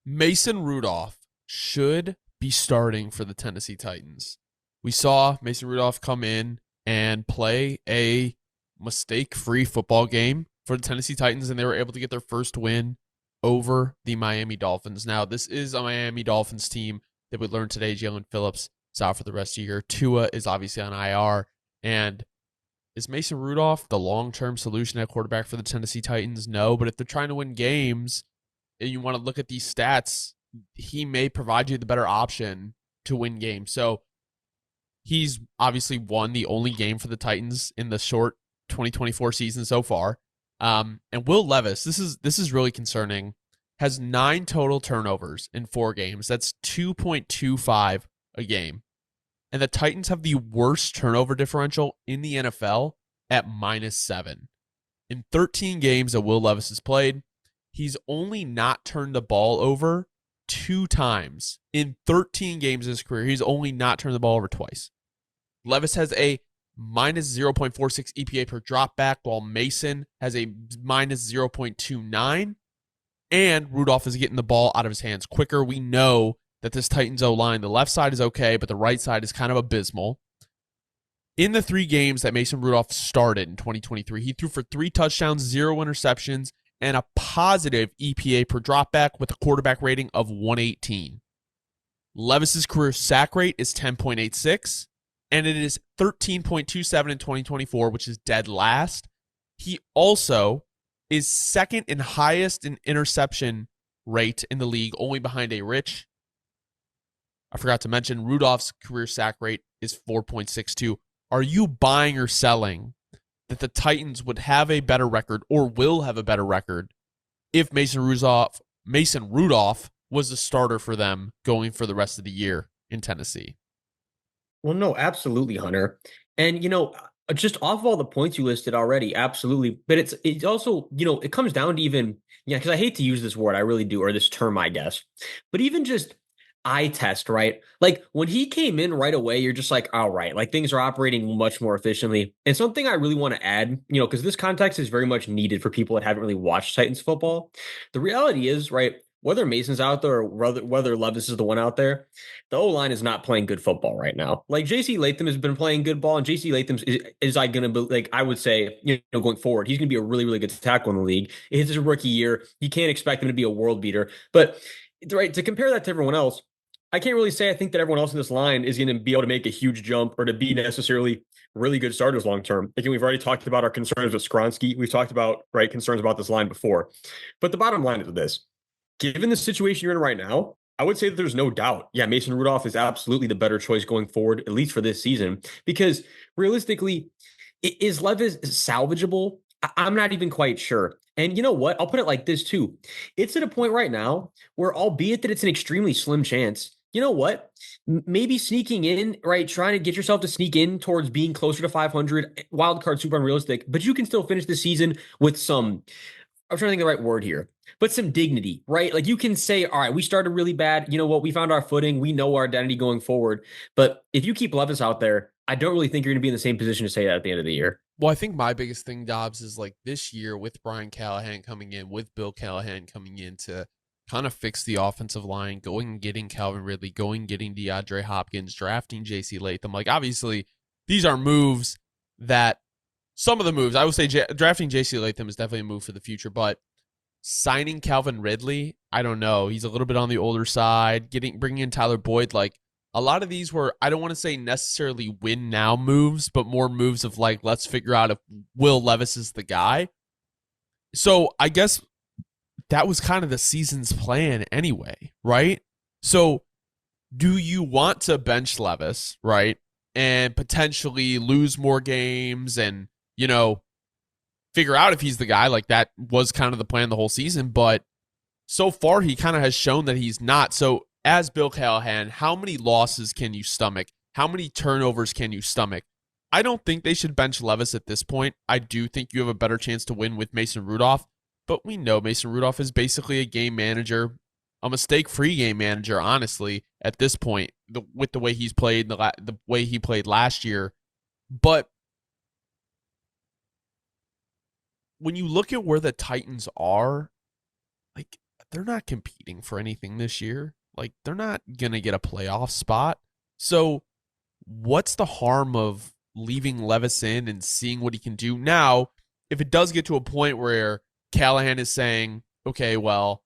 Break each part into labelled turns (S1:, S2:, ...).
S1: Mason Rudolph should be starting for the Tennessee Titans. We saw Mason Rudolph come in and play a mistake-free football game for the Tennessee Titans, and they were able to get their first win over the Miami Dolphins. Now, this is a Miami Dolphins team that we learned today. Jalen Phillips is out for the rest of the year. Tua is obviously on IR. And is Mason Rudolph the long-term solution at quarterback for the Tennessee Titans? No, but if they're trying to win games and you want to look at these stats, he may provide you the better option to win games. So he's obviously won the only game for the Titans in the short 2024 season so far. And Will Levis, this is really concerning, has 9 total turnovers in 4 games. That's 2.25 a game. And the Titans have the worst turnover differential in the NFL at -7. In 13 games that Will Levis has played, he's only not turned the ball over 2 times. In 13 games in his career, he's only not turned the ball over twice. Levis has a -0.46 EPA per dropback, while Mason has a -0.29. And Rudolph is getting the ball out of his hands quicker. We know that this Titans O-line, the left side is okay, but the right side is kind of abysmal. In the 3 games that Mason Rudolph started in 2023, he threw for 3 touchdowns, 0 interceptions, and a positive EPA per dropback with a quarterback rating of 118. Levis's career sack rate is 10.86, and it is 13.27 in 2024, which is dead last. He also is second and highest in interception rate in the league, only behind a Rich. I forgot to mention Rudolph's career sack rate is 4.62. Are you buying or selling that the Titans would have a better record or will have a better record if Mason Rudolph was the starter for them going for the rest of the year in Tennessee?
S2: Well, no, absolutely, Hunter. And just off of all the points you listed already, absolutely. But it's also, it comes down to even, yeah, because I hate to use this word, I really do, or this term, I guess. But even just eye test, right? Like when he came in right away, you're just like, all right, like things are operating much more efficiently. And something I really want to add, because this context is very much needed for people that haven't really watched Titans football. The reality is, right, whether Mason's out there or whether Levis is the one out there, the O-line is not playing good football right now. Like JC Latham has been playing good ball, and JC Latham is like going to be, like, I would say, going forward, he's going to be a really, really good tackle in the league. It's his rookie year. You can't expect him to be a world beater. But right, to compare that to everyone else, I can't really say I think that everyone else in this line is going to be able to make a huge jump or to be necessarily really good starters long term. Again, we've already talked about our concerns with Skronsky. We've talked about concerns about this line before. But the bottom line is this. Given the situation you're in right now, I would say that there's no doubt. Yeah, Mason Rudolph is absolutely the better choice going forward, at least for this season, because realistically, is Levis salvageable? I'm not even quite sure. And you know what? I'll put it like this too. It's at a point right now where, albeit that it's an extremely slim chance, you know what? Maybe sneaking in, right? Trying to get yourself to sneak in towards being closer to 500, wild card super unrealistic, but you can still finish the season with some, I'm trying to think of the right word here, but some dignity, right? Like you can say, all right, we started really bad. You know what? We found our footing. We know our identity going forward. But if you keep Levis out there, I don't really think you're going to be in the same position to say that at the end of the year.
S1: Well, I think my biggest thing, Dobbs, is like this year with Brian Callahan coming in, with Bill Callahan coming in to kind of fix the offensive line, going and getting Calvin Ridley, going and getting DeAndre Hopkins, drafting J.C. Latham. Like, obviously, these are moves that some of the moves, I would say drafting J.C. Latham is definitely a move for the future, but signing Calvin Ridley, I don't know. He's a little bit on the older side. Bringing in Tyler Boyd, like a lot of these were, I don't want to say necessarily win now moves, but more moves of like, let's figure out if Will Levis is the guy. So I guess that was kind of the season's plan anyway, right? So do you want to bench Levis, right? And potentially lose more games and, figure out if he's the guy? Like that was kind of the plan the whole season, but so far he kind of has shown that he's not. So as Bill Callahan, how many losses can you stomach? How many turnovers can you stomach? I don't think they should bench Levis at this point. I do think you have a better chance to win with Mason Rudolph, but we know Mason Rudolph is basically a game manager, a mistake-free game manager, honestly, at this point, with the way he's played, the way he played last year. But when you look at where the Titans are, like they're not competing for anything this year. Like, they're not going to get a playoff spot. So, what's the harm of leaving Levis in and seeing what he can do? Now, if it does get to a point where Callahan is saying, okay, well,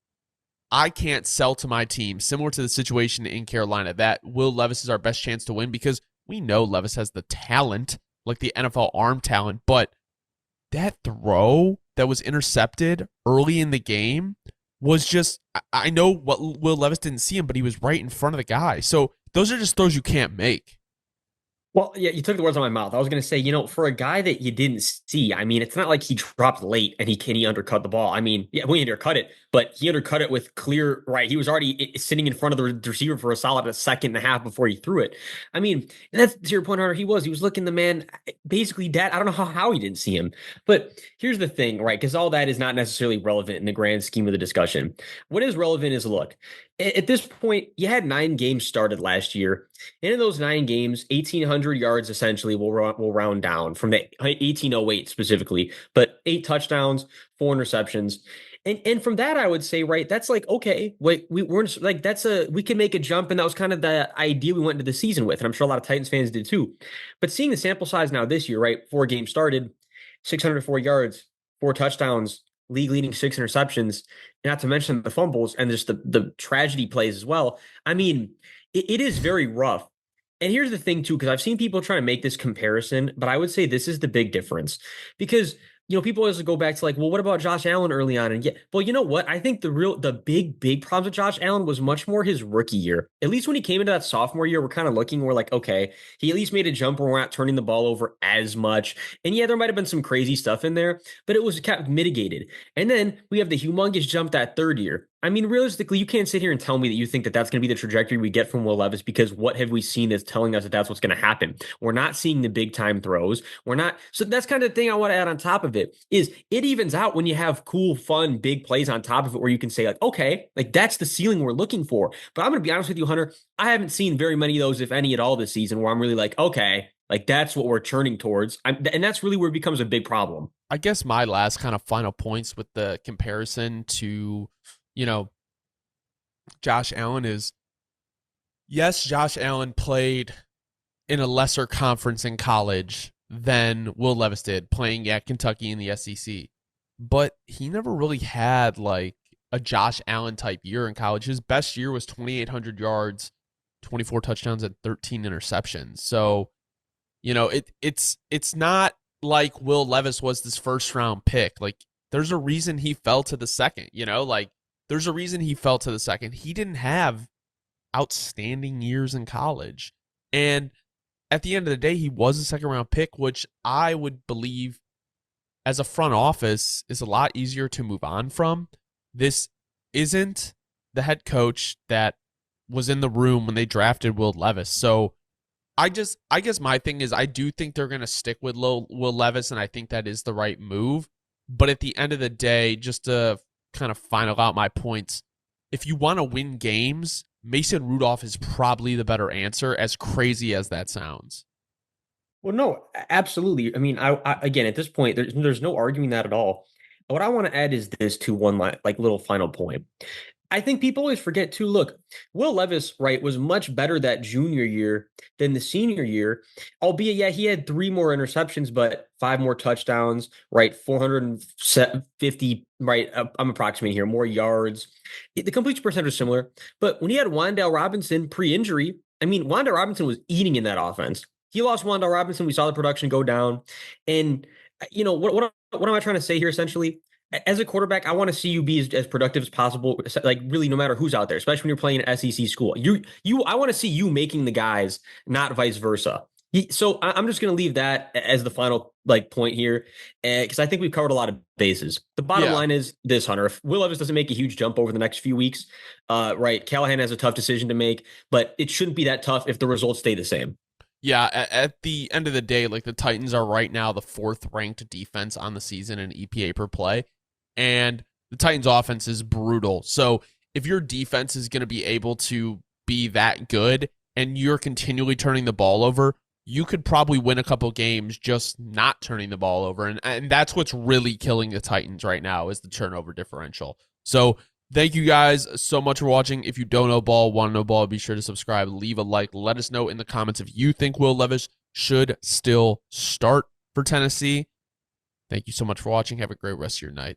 S1: I can't sell to my team, similar to the situation in Carolina, that Will Levis is our best chance to win because we know Levis has the talent, like the NFL arm talent, but that throw that was intercepted early in the game was just, I know what Will Levis didn't see him, but he was right in front of the guy. So those are just throws you can't make.
S2: Well, yeah, you took the words out of my mouth. I was going to say, for a guy that you didn't see, I mean, it's not like he dropped late and he undercut the ball. I mean, yeah, we undercut it, but he undercut it with clear, right? He was already sitting in front of the receiver for a solid second and a half before he threw it. I mean, and that's to your point, Hunter. He was looking the man basically dead. I don't know how he didn't see him, but here's the thing, right? Because all that is not necessarily relevant in the grand scheme of the discussion. What is relevant is, look, at this point, you had 9 games started last year. And in those 9 games, 1,800 yards essentially will round down from the 1,808 specifically, but 8 touchdowns, 4 interceptions. And from that, I would say, right, that's like, okay, wait, we're like, we can make a jump. And that was kind of the idea we went into the season with. And I'm sure a lot of Titans fans did too. But seeing the sample size now this year, right, 4 games started, 604 yards, 4 touchdowns, league leading 6 interceptions, not to mention the fumbles and just the tragedy plays as well. I mean, it is very rough. And here's the thing too, because I've seen people trying to make this comparison, but I would say this is the big difference because people always go back to like, well, what about Josh Allen early on? And yeah, well, you know what? I think the big problems with Josh Allen was much more his rookie year. At least when he came into that sophomore year, we're kind of looking, we're like, okay, he at least made a jump where we're not turning the ball over as much. And yeah, there might have been some crazy stuff in there, but it was kept mitigated. And then we have the humongous jump that third year. I mean, realistically, you can't sit here and tell me that you think that that's going to be the trajectory we get from Will Levis because what have we seen that's telling us that that's what's going to happen? We're not seeing the big time throws. We're not. So that's kind of the thing I want to add on top of it is it evens out when you have cool, fun, big plays on top of it where you can say like, okay, like that's the ceiling we're looking for. But I'm going to be honest with you, Hunter, I haven't seen very many of those, if any at all this season where I'm really like, okay, like that's what we're churning towards. And that's really where it becomes a big problem.
S1: I guess my last kind of final points with the comparison to, Josh Allen is, yes, Josh Allen played in a lesser conference in college than Will Levis did, playing at Kentucky in the SEC. But he never really had like a Josh Allen type year in college. His best year was 2,800 yards, 24 touchdowns, and 13 interceptions. So, it's not like Will Levis was this first round pick. Like, there's a reason he fell to the second, there's a reason he fell to the second. He didn't have outstanding years in college. And at the end of the day, he was a second round pick, which I would believe as a front office is a lot easier to move on from. This isn't the head coach that was in the room when they drafted Will Levis. So I guess my thing is I do think they're going to stick with Will Levis, and I think that is the right move. But at the end of the day, just to kind of final out my points, if you want to win games, Mason Rudolph is probably the better answer, as crazy as that sounds.
S2: Well, no, absolutely. I mean, I again, at this point, there's no arguing that at all. What I want to add is this to one little final point. I think people always forget too. Look, Will Levis, right, was much better that junior year than the senior year. Albeit, yeah, he had 3 more interceptions, but 5 more touchdowns, right? 450, right? I'm approximating here, more yards. The completion percentage is similar, but when he had Wan'Dale Robinson pre-injury, I mean, Wan'Dale Robinson was eating in that offense. He lost Wan'Dale Robinson. We saw the production go down, and what am I trying to say here? Essentially, as a quarterback, I want to see you be as productive as possible. Like really, no matter who's out there, especially when you're playing an SEC school. I want to see you making the guys, not vice versa. So I'm just going to leave that as the final point here, because I think we've covered a lot of bases. The bottom line is this, Hunter: if Will Levis doesn't make a huge jump over the next few weeks, right? Callahan has a tough decision to make, but it shouldn't be that tough if the results stay the same.
S1: Yeah, at the end of the day, like the Titans are right now the 4th ranked defense on the season in EPA per play. And the Titans offense is brutal. So if your defense is going to be able to be that good and you're continually turning the ball over, you could probably win a couple games just not turning the ball over. And that's what's really killing the Titans right now is the turnover differential. So Thank you guys so much for watching. If you don't know ball, want to know ball, be sure to subscribe, leave a like. Let us know in the comments if you think Will Levis should still start for Tennessee. Thank you so much for watching. Have a great rest of your night.